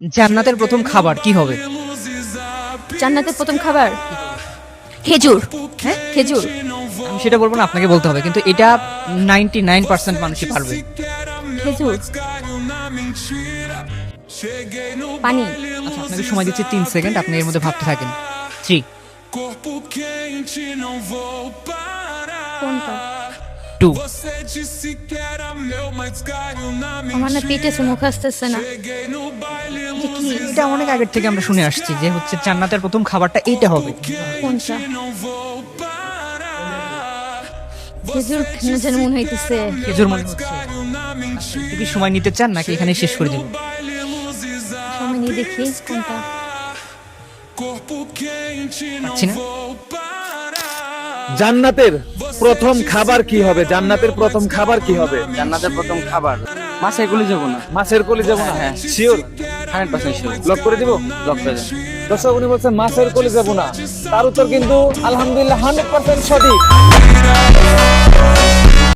জান্নাতের প্রথম খাবার কি হবে? জান্নাতের প্রথম খাবার খেজুর। হ্যাঁ, খেজুর। আমি সেটা বলবো না, আপনাকে বলতে হবে, কিন্তু এটা 99% মানুষই পারবে। খেজুর। পানি। আচ্ছা, আপনাকে সময় দিচ্ছি 3 সেকেন্ড, আপনি এর মধ্যে ভাবতে থাকেন। 3, কোনটা? 2, আমার না পেটে মুখ আসতেছে না। এটা কি? এটা অনেক আগের থেকে আমরা শুনে আসছি যে হচ্ছে জান্নাতের প্রথম খাবারটা এইটা হবে। কোনটা? খেজুর কেন যেন মনে হইতেছে। খেজুর মনে হচ্ছে। আপনি কি সময় নিতে চান নাকি এখানেই শেষ করে দেব? সময় নিয়ে দেখি কোনটা। পাচ্ছি না। জান্নাতের প্রথম খাবার কি হবে? জান্নাতের প্রথম খাবার কি হবে? জান্নাতের প্রথম খাবার মাছের গুলি যাবো না। মাছের কলি যাবো না? হ্যাঁ। শিওর? 100% শিওর। লক করে দিব? লক করে দেন। দর্শক, উনি বলছেন মাছের কলি যাবো না। তার উত্তর কিন্তু আলহামদুলিল্লাহ 100% সঠিক।